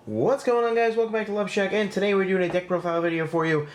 What's going on, guys? Welcome back to Loveshack, and today we're doing a deck profile video for you.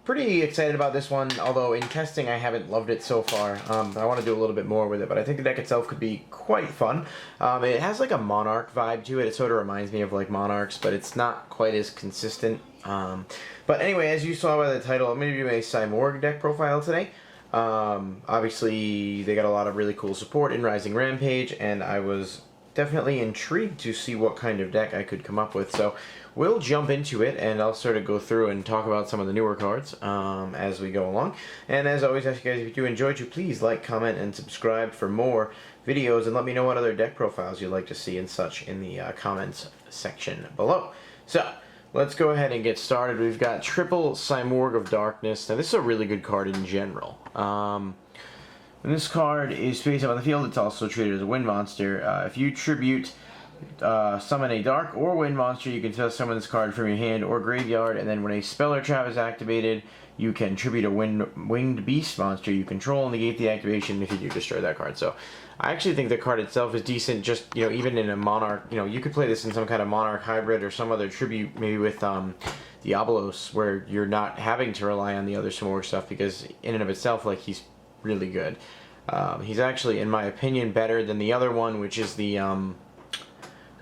Pretty excited about this one, although in testing I haven't loved it so far. I want to do a little bit more with it, but I think the deck itself could be quite fun. It has like a Monarch vibe to it. It sort of reminds me of like Monarchs, but it's not quite as consistent. But anyway, as you saw by the title, I'm going to do a Simorgh deck profile today. Obviously, they got a lot of really cool support in Rising Rampage, and I was definitely intrigued to see what kind of deck I could come up with. So we'll jump into it, and I'll sort of go through and talk about some of the newer cards as we go along. And as always, ask you guys, if you do enjoy, please like, comment, and subscribe for more videos, and let me know what other deck profiles you'd like to see and such in the comments section below. So let's go ahead and get started. We've got triple Simorgh of Darkness. Now this is a really good card in general. When this card is faced up on the field, it's also treated as a wind monster. If you tribute summon a dark or wind monster, you can summon this card from your hand or graveyard, and then when a spell or trap is activated, you can tribute a winged beast monster you control and negate the activation if you do destroy that card. So I actually think the card itself is decent, just, you know, even in a Monarch, you know, you could play this in some kind of Monarch hybrid or some other tribute, maybe with Diabolos, where you're not having to rely on the other Simorgh stuff, because in and of itself, like, he's really good. He's actually, in my opinion, better than the other one, which is the,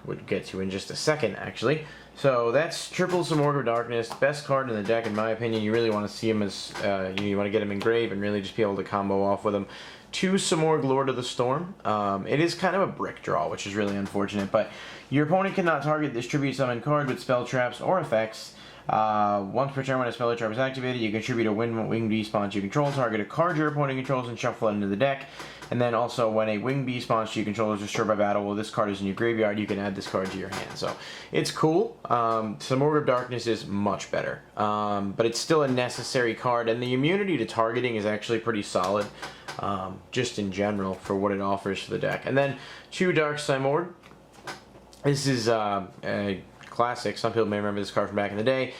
we'll get to in just a second, actually. So that's triple Simorgh of Darkness, best card in the deck, in my opinion. You really want to see him as, you want to get him engraved and really just be able to combo off with him. 2 Simorgh Lord of the Storm. It is kind of a brick draw, which is really unfortunate, but your opponent cannot target this tribute summon card with spell traps or effects. Once per turn when a spell or trap is activated, you contribute a winged beast monster you control, target a card your opponent controls, and shuffle it into the deck. And then also, when a winged beast monster you control is destroyed by battle, well, this card is in your graveyard, you can add this card to your hand. So it's cool. Simorgh of Darkness is much better, but it's still a necessary card, and the immunity to targeting is actually pretty solid, just in general, for what it offers for the deck. And then 2 Dark Simorgh. This is a classic. Some people may remember this card from back in the day.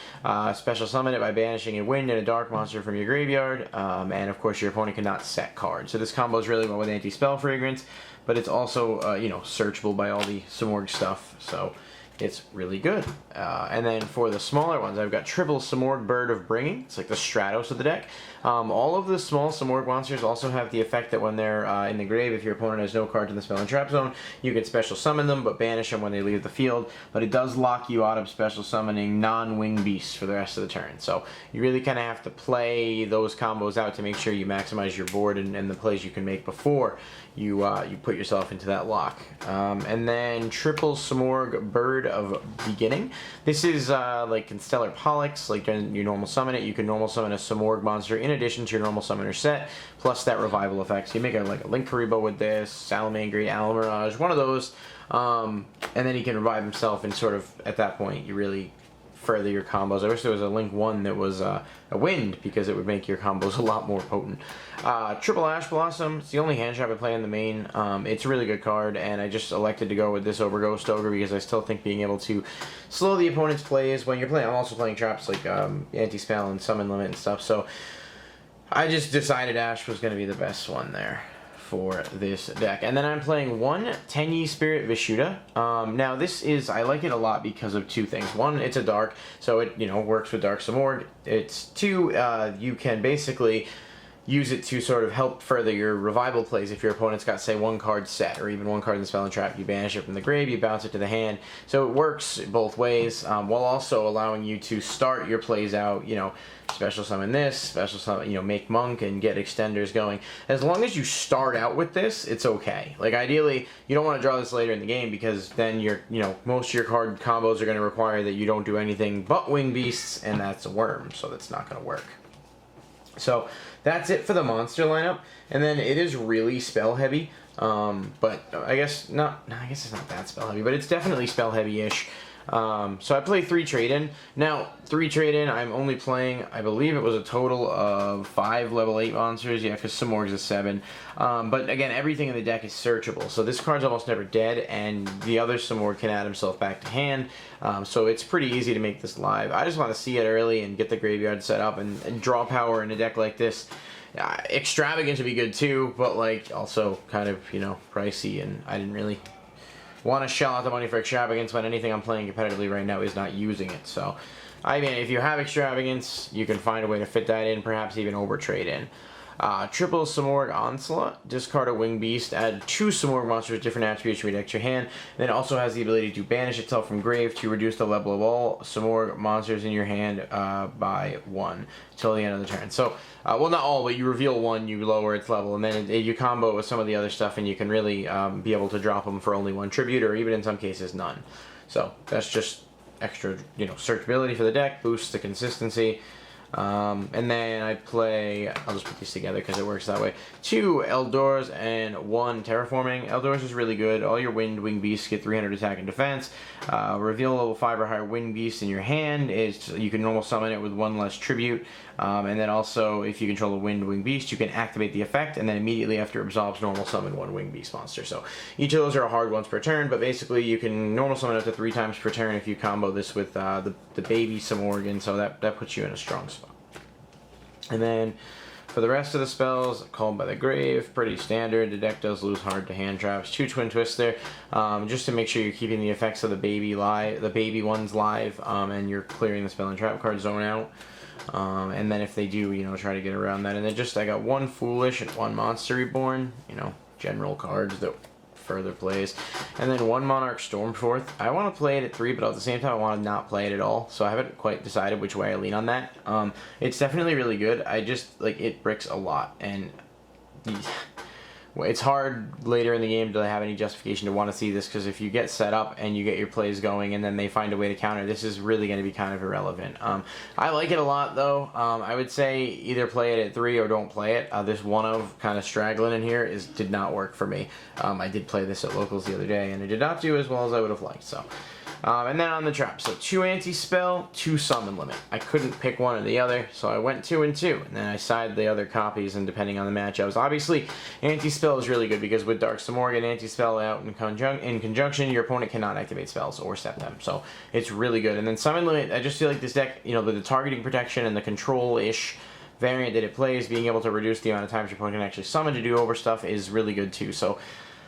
Special summon it by banishing a wind and a dark monster from your graveyard, and of course your opponent cannot set cards. So this combo is really well with anti-spell fragrance, but it's also you know, searchable by all the Simorgh stuff, so it's really good. And then for the smaller ones, I've got triple Simorgh Bird of Bringing. It's like the Stratos of the deck. All of the small Simorgh monsters also have the effect that when they're in the grave, if your opponent has no cards in the spell and trap zone, you can special summon them, but banish them when they leave the field. But it does lock you out of special summoning non-winged beasts for the rest of the turn. So you really kind of have to play those combos out to make sure you maximize your board and the plays you can make before you you put yourself into that lock. And then triple Simorgh Bird of Beginning. This is like in Stellar Pollux, like during your normal summon it, you can normal summon a Simorgh monster in addition to your normal summoner set, plus that revival effect. So you make like a Link Karibo with this, Salamangreat, Alamirage, one of those, and then he can revive himself, and sort of at that point you really further your combos. I wish there was a Link 1 that was a wind, because it would make your combos a lot more potent. Triple Ash Blossom. It's the only hand trap I play in the main. It's a really good card, and I just elected to go with this over Ghost Ogre because I still think being able to slow the opponent's plays when you're playing. I'm also playing traps like anti-spell and summon limit and stuff, so I just decided Ash was going to be the best one there for this deck. And then I'm playing 1 Tenyi Spirit Vishuddha. Now this is, I like it a lot because of 2 things. 1, it's a dark, so it, you know, works with Dark Simorgh. It's 2, you can basically use it to sort of help further your revival plays. If your opponent's got, say, 1 card set, or even 1 card in the spell and trap, you banish it from the grave, you bounce it to the hand. So it works both ways, while also allowing you to start your plays out, you know, special summon this, special summon, you know, make monk and get extenders going. As long as you start out with this, it's okay. Like, ideally, you don't want to draw this later in the game, because then your, you know, most of your card combos are going to require that you don't do anything but wing beasts, and that's a worm, so that's not going to work. So that's it for the monster lineup, and then it is really spell heavy, but I guess not. I guess it's not that spell heavy, but it's definitely spell heavy-ish. So I play 3 trade-in. Now, 3 trade-in, I'm only playing, I believe it was a total of 5 level 8 monsters, yeah, because Simorgh's a 7. But again, everything in the deck is searchable, so this card's almost never dead, and the other Simorgh can add himself back to hand, so it's pretty easy to make this live. I just want to see it early and get the graveyard set up, and draw power in a deck like this. Extravagant to be good too, but like also kind of, you know, pricey, and I didn't really want to shell out the money for Extravagance when anything I'm playing competitively right now is not using it. So, I mean, if you have Extravagance, you can find a way to fit that in, perhaps even overtrade in. Triple Simorgh Onslaught, discard a Winged Beast, add 2 Simorgh monsters with different attributes to your deck to your hand, and it also has the ability to banish itself from grave to reduce the level of all Simorgh monsters in your hand by 1 till the end of the turn. So, well, not all, but you reveal 1, you lower its level, and then you combo it with some of the other stuff, and you can really be able to drop them for only 1 tribute, or even in some cases none. So, that's just extra, searchability for the deck, boosts the consistency. And then I play, I'll just put these together because it works that way, 2 Eldors and 1 Terraforming. Eldors is really good. All your Winged Beasts get 300 attack and defense. Reveal level 5 or higher Winged Beast in your hand. You can normal summon it with 1 less tribute. And then also, if you control a Winged Beast, you can activate the effect, and then immediately after it resolves, normal summon 1 Winged Beast monster. So each of those are hard once per turn, but basically you can normal summon up to 3 times per turn if you combo this with the baby Simorgh, and so that puts you in a strong spot. And then for the rest of the spells, Called by the Grave, pretty standard. The deck does lose hard to hand traps. 2 Twin Twister, just to make sure you're keeping the effects of the baby ones live, and you're clearing the spell and trap card zone out. And then if they do, try to get around that. And then I got 1 Foolish and 1 Monster Reborn, general cards that further plays. And then 1 Monarch Stormforth. I want to play it at 3, but at the same time I want to not play it at all. So I haven't quite decided which way I lean on that. It's definitely really good. I just, it bricks a lot. And it's hard later in the game to have any justification to want to see this, because if you get set up and you get your plays going and then they find a way to counter, this is really going to be kind of irrelevant. I like it a lot, though. I would say either play it at 3 or don't play it. This one of kind of straggling in here did not work for me. I did play this at locals the other day, and it did not do as well as I would have liked. So. And then on the trap, so 2 anti-spell, 2 summon limit. I couldn't pick one or the other, so I went 2 and 2, and then I sided the other copies, and depending on the matchups. Obviously, anti-spell is really good, because with Dark Simorgh and anti-spell out in conjunction, your opponent cannot activate spells or step them, so it's really good. And then summon limit, I just feel like this deck, with the targeting protection and the control-ish variant that it plays, being able to reduce the amount of times your opponent can actually summon to do over stuff is really good too. So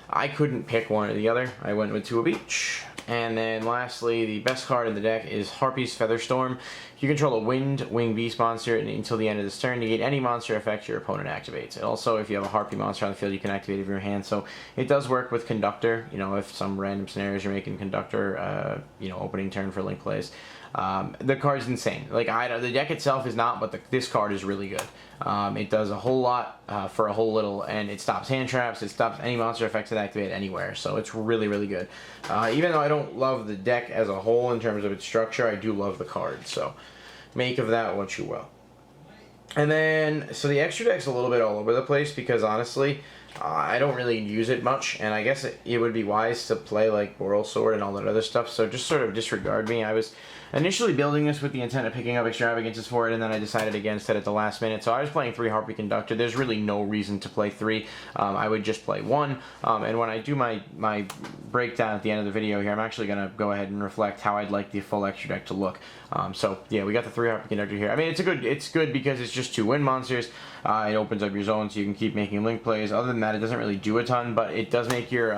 I couldn't pick one or the other. I went with 2 of each. And then lastly, the best card in the deck is Harpy's Featherstorm. You control a Winged Beast monster until the end of this turn. Negate any monster effect your opponent activates. And also, if you have a Harpy monster on the field, you can activate it from your hand. So it does work with Conductor. If some random scenarios you're making Conductor, opening turn for link plays. The card's insane. The deck itself is not, but this card is really good. It does a whole lot for a whole little, and it stops hand traps. It stops any monster effects that activate anywhere. So it's really, really good. Even though I don't love the deck as a whole in terms of its structure, I do love the card. So make of that what you will. And then, so the extra deck's a little bit all over the place because honestly, I don't really use it much, and I guess it would be wise to play like Boral Sword and all that other stuff, so just sort of disregard me. I was initially building this with the intent of picking up extravagances for it, and then I decided against it at the last minute, so I was playing 3 Harpy Conductor. There's really no reason to play 3. I would just play 1, and when I do my breakdown at the end of the video here, I'm actually going to go ahead and reflect how I'd like the full extra deck to look. So yeah, we got the 3 Harpy Conductor here. I mean, it's good because it's just 2 win monsters. It opens up your zone so you can keep making link plays. Other than that, it doesn't really do a ton, but it does make your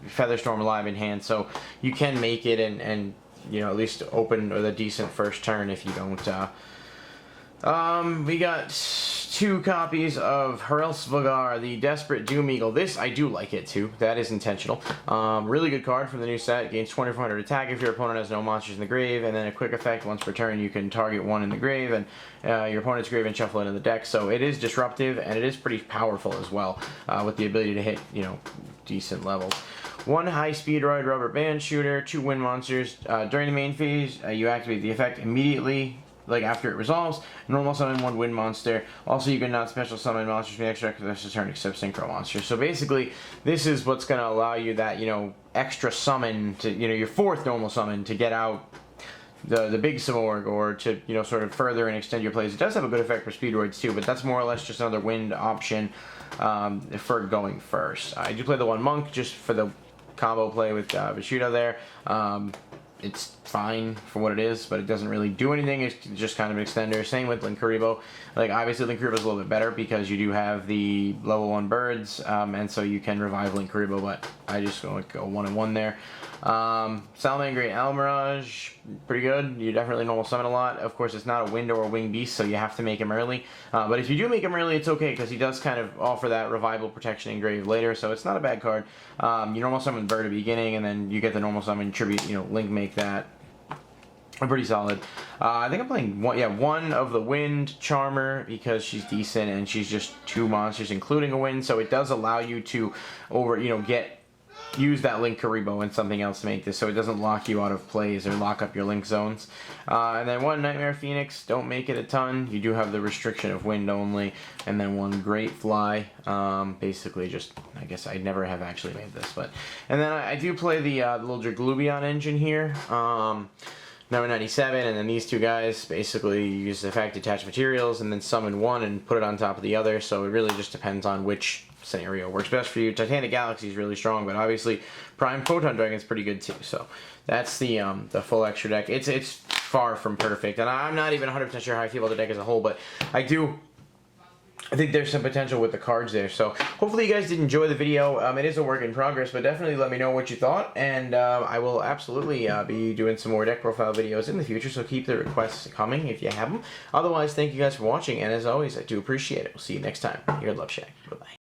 Featherstorm alive in hand, so you can make it and at least open with a decent first turn if you don't. We got 2 copies of Hrelstvagar, the Desperate Doom Eagle. This, I do like it too. That is intentional. Really good card from the new set. Gains 2400 attack if your opponent has no monsters in the grave, and then a quick effect once per turn. You can target 1 in the grave and your opponent's grave and shuffle it into the deck. So it is disruptive and it is pretty powerful as well, with the ability to hit decent levels. 1 high-speed rubber band shooter, 2 wind monsters. During the main phase, you activate the effect immediately, after it resolves. Normal summon 1 wind monster. Also, you can not special summon monsters from the extra deck this turn except synchro monsters. So basically, this is what's going to allow you that extra summon to your 4th normal summon to get out the big Simorgh, or to sort of further and extend your plays. It does have a good effect for speedroids too, but that's more or less just another wind option for going first. I do play the 1 monk just for the combo play with Vishuddha there. it's fine for what it is, but it doesn't really do anything. It's just kind of an extender. Same with Linkuriboh. Like, obviously Linkuriboh is a little bit better because you do have the level 1 birds, and so you can revive Linkuriboh, but I just go 1-1 there. Salamangreat Almirage, pretty good. You definitely normal summon a lot. Of course, it's not a wind or a winged beast, so you have to make him early. But if you do make him early, it's okay, because he does kind of offer that revival protection engraved later, so it's not a bad card. You normal summon bird at the beginning, and then you get the normal summon tribute, Link make that. Pretty solid. I think I'm playing one of the Wind Charmer because she's decent, and she's just 2 monsters, including a Wind, so it does allow you to use that Linkuriboh and something else to make this, so it doesn't lock you out of plays or lock up your link zones. And then 1 Nightmare Phoenix, don't make it a ton. You do have the restriction of wind only. And then 1 Great Fly. Basically just, I guess I never have actually made this, but. And then I do play the little Draglubion engine here. Number 97, and then these 2 guys basically use the effect, attach materials, and then summon 1 and put it on top of the other, so it really just depends on which scenario works best for you. Titanic Galaxy is really strong, but obviously Prime Photon Dragon is pretty good too, so that's the full extra deck. It's far from perfect, and I'm not even 100% sure how I feel about the deck as a whole, but I think there's some potential with the cards there. So hopefully you guys did enjoy the video. It is a work in progress, but definitely let me know what you thought. And I will absolutely be doing some more deck profile videos in the future, so keep the requests coming if you have them. Otherwise, thank you guys for watching, and as always, I do appreciate it. We'll see you next time here at Loveshack. Bye-bye.